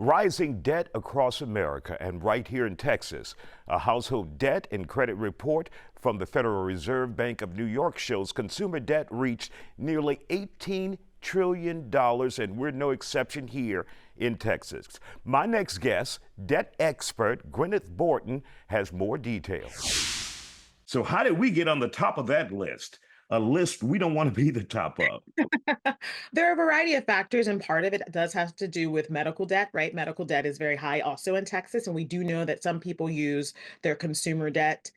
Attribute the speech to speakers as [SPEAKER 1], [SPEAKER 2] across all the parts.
[SPEAKER 1] Rising debt across America and right here in Texas. A household debt and credit report from the Federal Reserve Bank of New York shows consumer debt reached nearly $18 trillion, and we're no exception here in Texas. My next guest, debt expert Gwyneth Borden, has more details. So, how did we get on the top of that list? A list we don't want to be the top of.
[SPEAKER 2] There are a variety of factors, and part of it does have to do with medical debt, right? Medical debt is very high also in Texas, and we do know that some people use their consumer debt,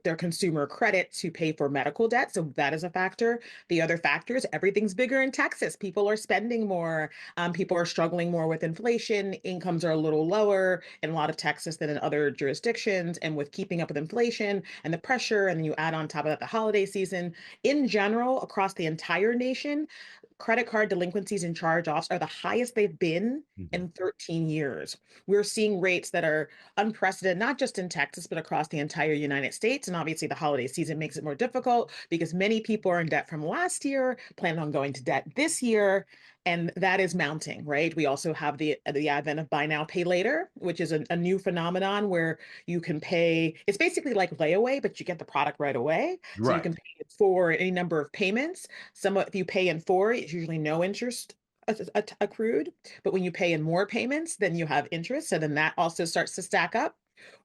[SPEAKER 2] their consumer credit to pay for medical debt. So that is a factor. The other factor is everything's bigger in Texas. People are spending more. People are struggling more with inflation. Incomes are a little lower in a lot of Texas than in other jurisdictions. And with keeping up with inflation and the pressure, and then you add on top of that the holiday season, in general, across the entire nation, credit card delinquencies and charge-offs are the highest they've been
[SPEAKER 1] Mhm.
[SPEAKER 2] in 13 years. We're seeing rates that are unprecedented, not just in Texas, but across the entire United States. And obviously, the holiday season makes it more difficult because many people are in debt from last year, plan on going to debt this year, and that is mounting, right? We also have the advent of buy now, pay later, which is a new phenomenon where you can pay. It's basically like layaway, but you get the product right away. So you can
[SPEAKER 1] Right.
[SPEAKER 2] pay it for any number of payments. If you pay in four, it's usually no interest accrued. But when you pay in more payments, then you have interest. So then that also starts to stack up.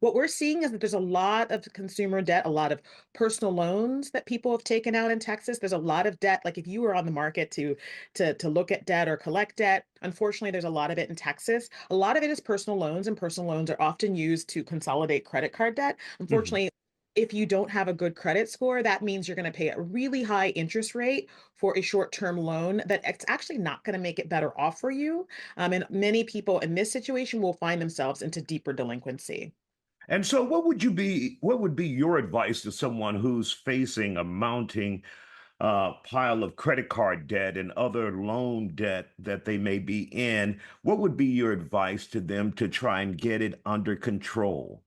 [SPEAKER 2] What we're seeing is that there's a lot of consumer debt, a lot of personal loans that people have taken out in Texas. There's a lot of debt. Like if you were on the market to look at debt or collect debt, unfortunately, there's a lot of it in Texas. A lot of it is personal loans, and personal loans are often used to consolidate credit card debt.
[SPEAKER 1] Mhm.
[SPEAKER 2] Unfortunately, if you don't have a good credit score, that means you're going to pay a really high interest rate for a short-term loan that it's actually not going to make it better off for you. And many people in this situation will find themselves into deeper delinquency.
[SPEAKER 1] And so, what would be your advice to someone who's facing a mounting pile of credit card debt and other loan debt that they may be in? What would be your advice to them to try and get it under control?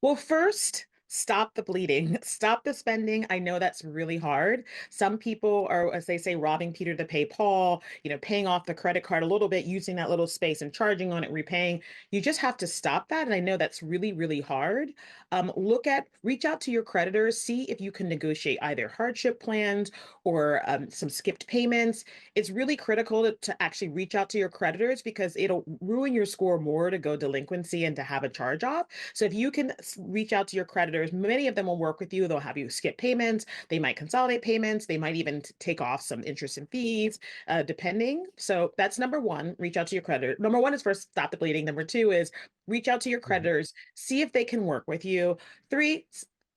[SPEAKER 2] Well, first, stop the bleeding, stop the spending. I know that's really hard. Some people are, as they say, robbing Peter to pay Paul, paying off the credit card a little bit, using that little space and charging on it, repaying. You just have to stop that. And I know that's really, really hard. Reach out to your creditors, see if you can negotiate either hardship plans or some skipped payments. It's really critical to actually reach out to your creditors because it'll ruin your score more to go delinquency and to have a charge off. So if you can reach out to your creditors, many of them will work with you. They'll have you skip payments. They might consolidate payments. They might even take off some interest and fees, depending. So that's number one, reach out to your creditor. Number one is first, stop the bleeding. Number two is reach out to your
[SPEAKER 1] Mhm.
[SPEAKER 2] creditors, see if they can work with you. Three,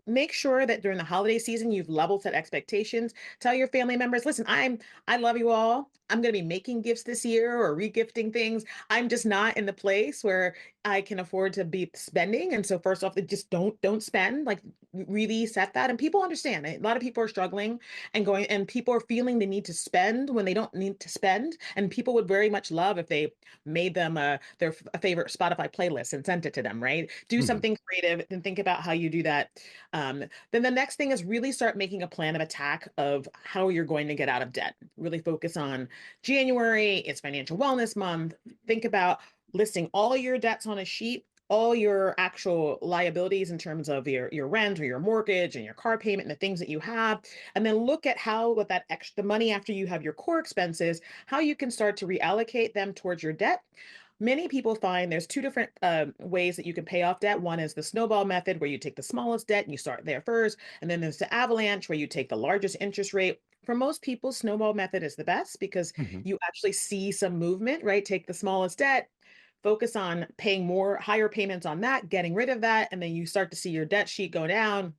[SPEAKER 2] make sure that during the holiday season you've level set expectations. Tell your family members, listen, I love you all. I'm going to be making gifts this year or regifting things. I'm just not in the place where I can afford to be spending. And so first off, just don't spend. Like really set that. And people understand it. A lot of people are struggling and people are feeling the need to spend when they don't need to spend. And people would very much love if they made them a favorite Spotify playlist and sent it to them, right? Do
[SPEAKER 1] Mhm.
[SPEAKER 2] something creative and think about how you do that. Then the next thing is really start making a plan of attack of how you're going to get out of debt. Really focus on January, it's financial wellness month. Think about listing all your debts on a sheet, all your actual liabilities in terms of your rent or your mortgage and your car payment and the things that you have, and then look at how with that extra money after you have your core expenses, how you can start to reallocate them towards your debt. Many people find there's two different ways that you can pay off debt. One is the snowball method, where you take the smallest debt and you start there first. And then there's the avalanche, where you take the largest interest rate. For most people, snowball method is the best because
[SPEAKER 1] Mhm.
[SPEAKER 2] you actually see some movement, right? Take the smallest debt, focus on paying more, higher payments on that, getting rid of that. And then you start to see your debt sheet go down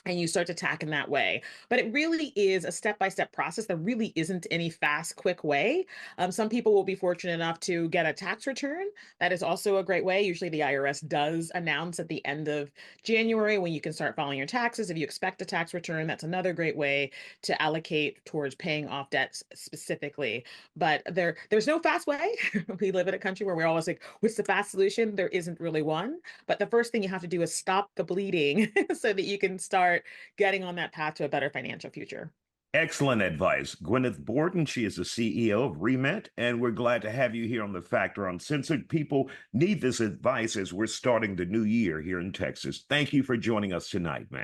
[SPEAKER 2] and you start to tack in that way. But it really is a step-by-step process. There really isn't any fast, quick way. Some people will be fortunate enough to get a tax return. That is also a great way. Usually the IRS does announce at the end of January when you can start filing your taxes. If you expect a tax return, that's another great way to allocate towards paying off debts specifically. But there's no fast way. We live in a country where we're always like, what's the fast solution? There isn't really one. But the first thing you have to do is stop the bleeding so that you can start getting on that path to a better financial future.
[SPEAKER 1] Excellent advice. Gwyneth Borden, she is the CEO of Remet, and we're glad to have you here on the Factor Uncensored. People need this advice as we're starting the new year here in Texas. Thank you for joining us tonight, man.